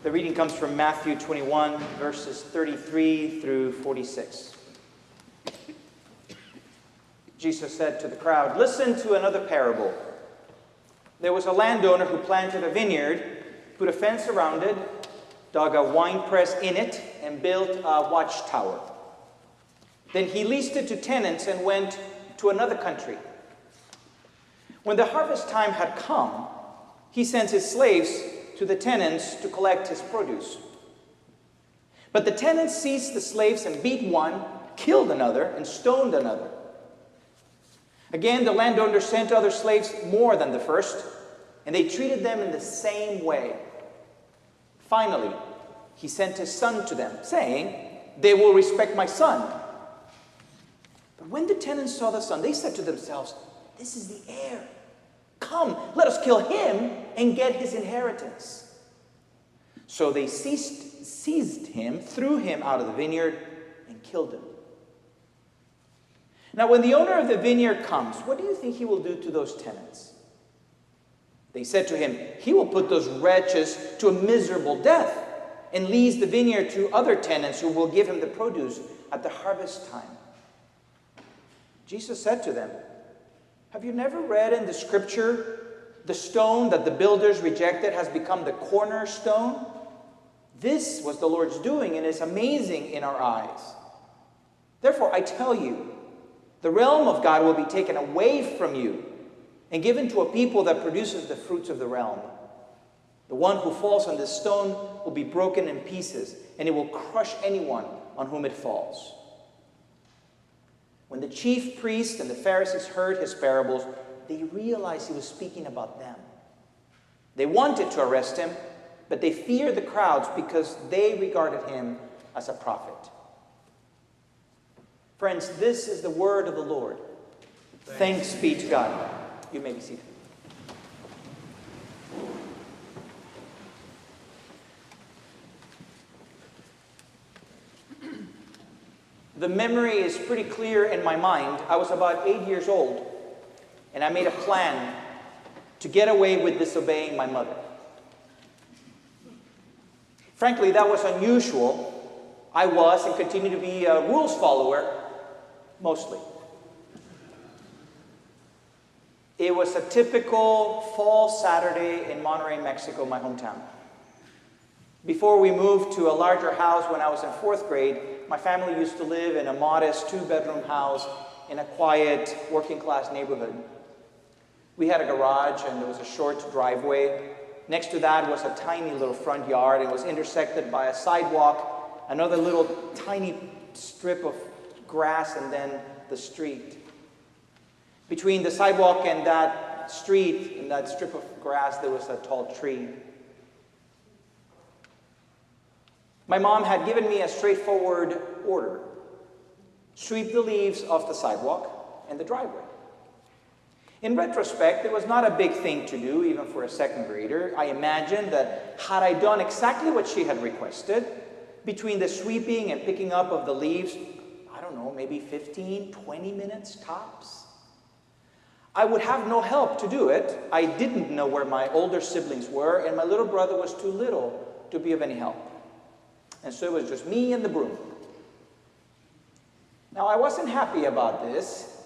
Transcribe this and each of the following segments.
The reading comes from Matthew 21, verses 33 through 46. Jesus said to the crowd, "Listen to another parable. There was a landowner who planted a vineyard, put a fence around it, dug a winepress in it, and built a watchtower. Then he leased it to tenants and went to another country. When the harvest time had come, he sent his slaves to the tenants to collect his produce. But the tenants seized the slaves and beat one, killed another, and stoned another. Again, the landowner sent other slaves more than the first, and they treated them in the same way. Finally, he sent his son to them, saying, 'They will respect my son.' But when the tenants saw the son, they said to themselves, 'This is the heir. Come, let us kill him and get his inheritance.' So they seized him, threw him out of the vineyard, and killed him. Now when the owner of the vineyard comes, what do you think he will do to those tenants?" They said to him, "He will put those wretches to a miserable death and lease the vineyard to other tenants who will give him the produce at the harvest time." Jesus said to them, "Have you never read in the scripture, 'The stone that the builders rejected has become the cornerstone'? This was the Lord's doing and is amazing in our eyes. Therefore, I tell you, the realm of God will be taken away from you and given to a people that produces the fruits of the realm. The one who falls on this stone will be broken in pieces, and it will crush anyone on whom it falls." When the chief priests and the Pharisees heard his parables, they realized he was speaking about them. They wanted to arrest him, but they feared the crowds because they regarded him as a prophet. Friends, this is the word of the Lord. Thanks be to God. You may be seated. The memory is pretty clear in my mind. I was about 8 years old, and I made a plan to get away with disobeying my mother. Frankly, that was unusual. I was and continue to be a rules follower, mostly. It was a typical fall Saturday in Monterrey, Mexico, my hometown. Before we moved to a larger house when I was in 4th grade, my family used to live in a modest 2-bedroom house in a quiet, working-class neighborhood. We had a garage and there was a short driveway. Next to that was a tiny little front yard. It was intersected by a sidewalk, another little tiny strip of grass, and then the street. Between the sidewalk and that street, and that strip of grass, there was a tall tree. My mom had given me a straightforward order: sweep the leaves off the sidewalk and the driveway. In retrospect, it was not a big thing to do, even for a 2nd grader. I imagined that had I done exactly what she had requested, between the sweeping and picking up of the leaves, I don't know, maybe 15, 20 minutes tops. I would have no help to do it. I didn't know where my older siblings were, and my little brother was too little to be of any help. And so it was just me and the broom. Now, I wasn't happy about this,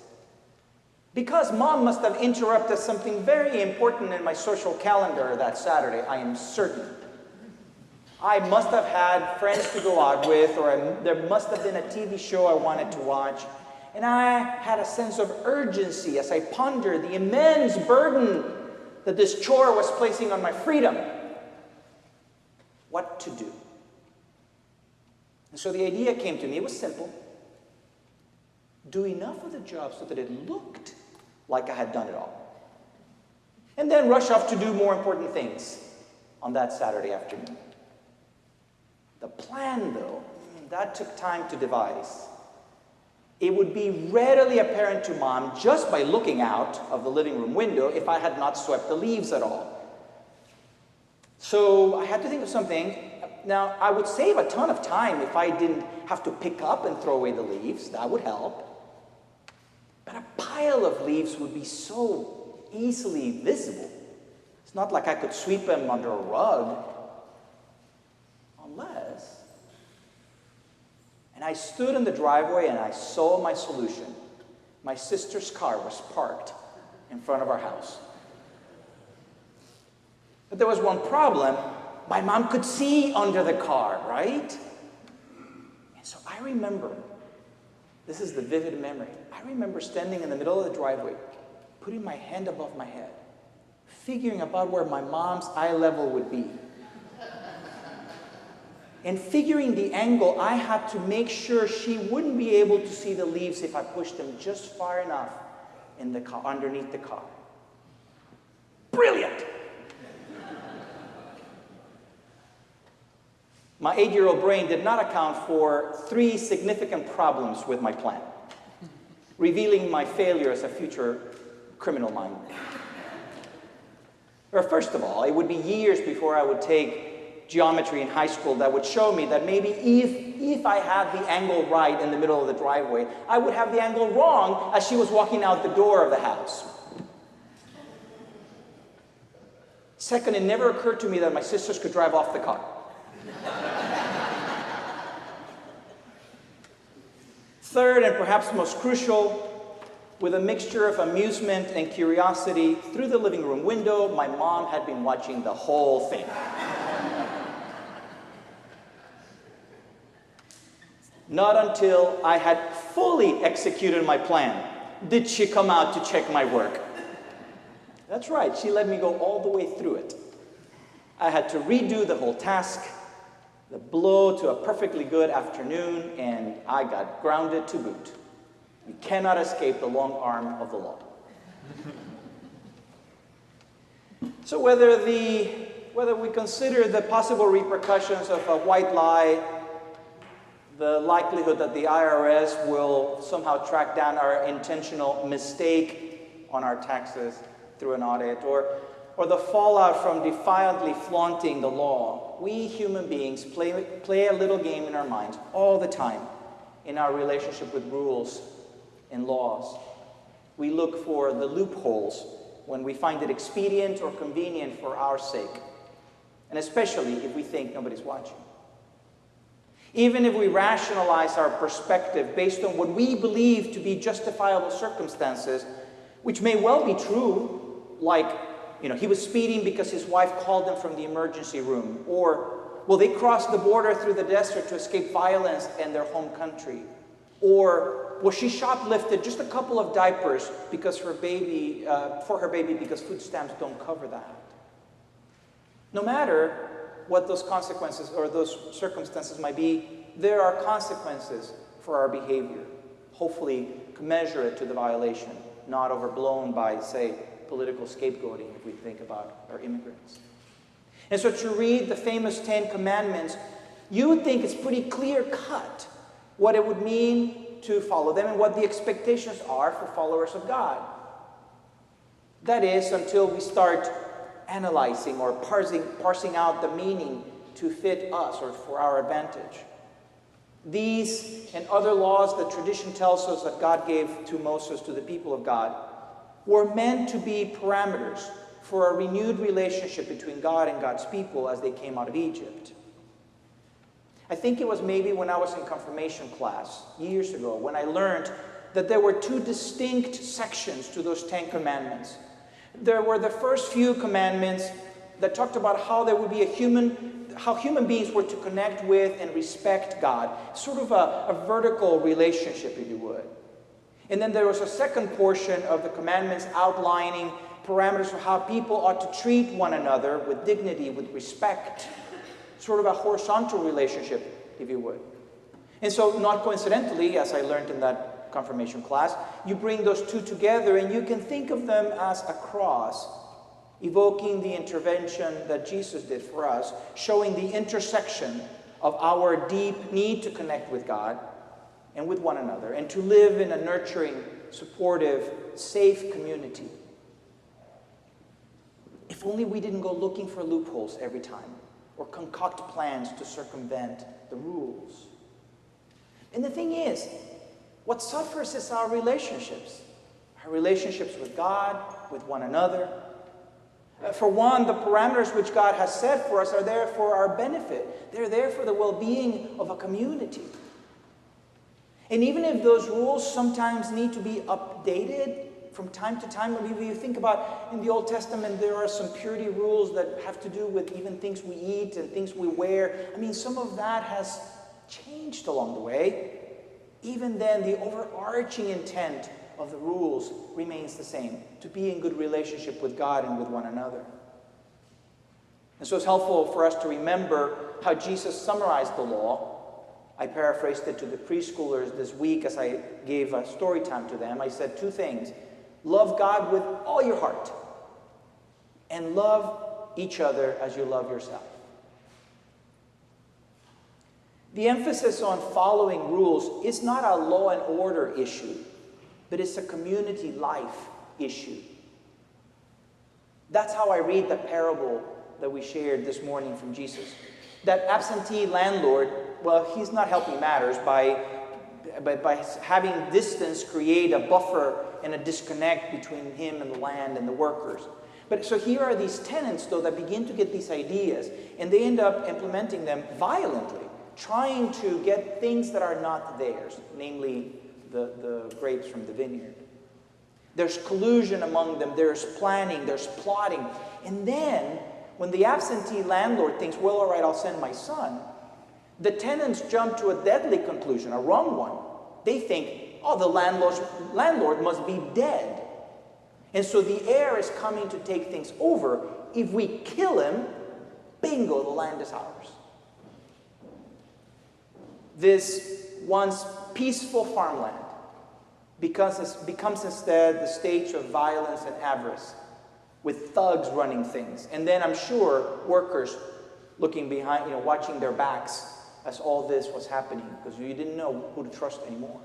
because Mom must have interrupted something very important in my social calendar that Saturday, I am certain. I must have had friends to go out with, or there must have been a TV show I wanted to watch. And I had a sense of urgency as I pondered the immense burden that this chore was placing on my freedom. What to do? And so the idea came to me. It was simple. Do enough of the job so that it looked like I had done it all. And then rush off to do more important things on that Saturday afternoon. The plan, though, that took time to devise. It would be readily apparent to Mom just by looking out of the living room window if I had not swept the leaves at all. So I had to think of something. Now, I would save a ton of time if I didn't have to pick up and throw away the leaves. That would help. But a pile of leaves would be so easily visible. It's not like I could sweep them under a rug. And I stood in the driveway and I saw my solution. My sister's car was parked in front of our house. But there was one problem. My mom could see under the car, right? And so I remember, this is the vivid memory. I remember standing in the middle of the driveway, putting my hand above my head, figuring about where my mom's eye level would be. And figuring the angle I had to make sure she wouldn't be able to see the leaves if I pushed them just far enough in the car, underneath the car. Brilliant! My 8-year-old brain did not account for 3 significant problems with my plan, revealing my failure as a future criminal mind. Or first of all, it would be years before I would take geometry in high school that would show me that maybe if I had the angle right in the middle of the driveway, I would have the angle wrong as she was walking out the door of the house. Second, it never occurred to me that my sisters could drive off the car. Third, and perhaps most crucial, with a mixture of amusement and curiosity, through the living room window, my mom had been watching the whole thing. Not until I had fully executed my plan did she come out to check my work. That's right, she let me go all the way through it. I had to redo the whole task, the blow to a perfectly good afternoon, and I got grounded to boot. You cannot escape the long arm of the law. So whether we consider the possible repercussions of a white lie, the likelihood that the IRS will somehow track down our intentional mistake on our taxes through an audit, or the fallout from defiantly flaunting the law, we human beings play a little game in our minds all the time in our relationship with rules and laws. We look for the loopholes when we find it expedient or convenient for our sake, and especially if we think nobody's watching. Even if we rationalize our perspective based on what we believe to be justifiable circumstances, which may well be true, like, he was speeding because his wife called him from the emergency room, or, they crossed the border through the desert to escape violence in their home country, or, she shoplifted just a couple of diapers because for her baby because food stamps don't cover that. No matter what those consequences or those circumstances might be, there are consequences for our behavior, hopefully commensurate to the violation, not overblown by, say, political scapegoating if we think about our immigrants. And so to read the famous 10 Commandments, you would think it's pretty clear-cut what it would mean to follow them and what the expectations are for followers of God. That is, until we start analyzing or parsing out the meaning to fit us or for our advantage. These and other laws that tradition tells us that God gave to Moses, to the people of God, were meant to be parameters for a renewed relationship between God and God's people as they came out of Egypt. I think it was maybe when I was in confirmation class years ago when I learned that there were 2 distinct sections to those 10 commandments. There were the first few commandments that talked about how there would be how human beings were to connect with and respect God, sort of a vertical relationship, if you would. And then there was a second portion of the commandments outlining parameters for how people ought to treat one another with dignity, with respect, sort of a horizontal relationship, if you would. And so, not coincidentally, as I learned in that confirmation class, you bring those 2 together and you can think of them as a cross, evoking the intervention that Jesus did for us, showing the intersection of our deep need to connect with God and with one another, and to live in a nurturing, supportive, safe community. If only we didn't go looking for loopholes every time, or concoct plans to circumvent the rules. And the thing is, what suffers is our relationships with God, with one another. For one, the parameters which God has set for us are there for our benefit. They're there for the well-being of a community. And even if those rules sometimes need to be updated from time to time, or even you think about in the Old Testament, there are some purity rules that have to do with even things we eat and things we wear. I mean, some of that has changed along the way. Even then, the overarching intent of the rules remains the same, to be in good relationship with God and with one another. And so it's helpful for us to remember how Jesus summarized the law. I paraphrased it to the preschoolers this week as I gave a story time to them. I said two things. Love God with all your heart, and love each other as you love yourself. The emphasis on following rules is not a law and order issue, but it's a community life issue. That's how I read the parable that we shared this morning from Jesus. That absentee landlord, well, he's not helping matters by having distance create a buffer and a disconnect between him and the land and the workers. But so here are these tenants, though, that begin to get these ideas, and they end up implementing them violently, trying to get things that are not theirs, namely the grapes from the vineyard. There's collusion among them, there's planning, there's plotting. And then, when the absentee landlord thinks, well, all right, I'll send my son, the tenants jump to a deadly conclusion, a wrong one. They think, oh, the landlord must be dead. And so the heir is coming to take things over. If we kill him, bingo, the land is ours. This once peaceful farmland becomes instead the stage of violence and avarice, with thugs running things. And then I'm sure workers looking behind, watching their backs as all this was happening, because you didn't know who to trust anymore.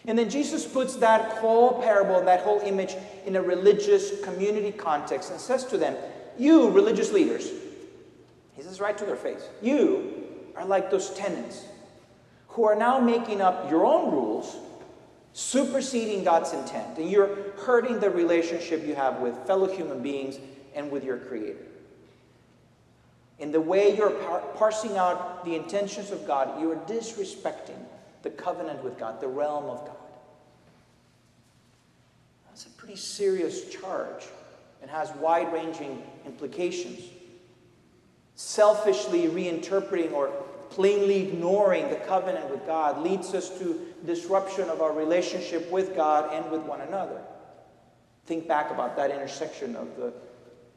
And then Jesus puts that whole parable, that whole image, in a religious community context and says to them, you religious leaders, he says right to their face, you are like those tenants who are now making up your own rules, superseding God's intent, and you're hurting the relationship you have with fellow human beings and with your Creator. In the way you're parsing out the intentions of God, you are disrespecting the covenant with God, the realm of God. That's a pretty serious charge and has wide-ranging implications. Selfishly reinterpreting or plainly ignoring the covenant with God leads us to disruption of our relationship with God and with one another. Think back about that intersection of the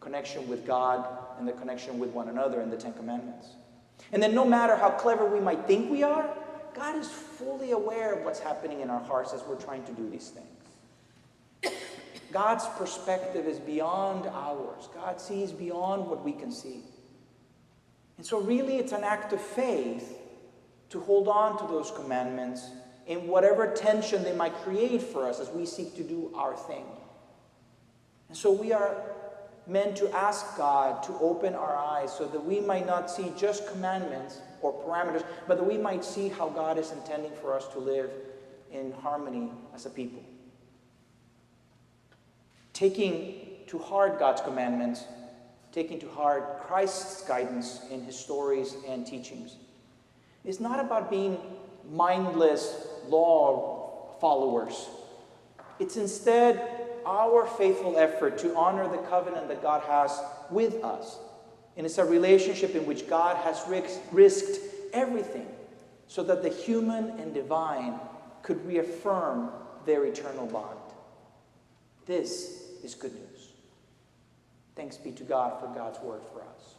connection with God and the connection with one another in the Ten Commandments. And then no matter how clever we might think we are, God is fully aware of what's happening in our hearts as we're trying to do these things. God's perspective is beyond ours. God sees beyond what we can see. And so really it's an act of faith to hold on to those commandments in whatever tension they might create for us as we seek to do our thing. And so we are meant to ask God to open our eyes so that we might not see just commandments or parameters, but that we might see how God is intending for us to live in harmony as a people. Taking to heart God's commandments, taking to heart Christ's guidance in his stories and teachings, is not about being mindless law followers. It's instead our faithful effort to honor the covenant that God has with us. And it's a relationship in which God has risked everything so that the human and divine could reaffirm their eternal bond. This is good news. Thanks be to God for God's word for us.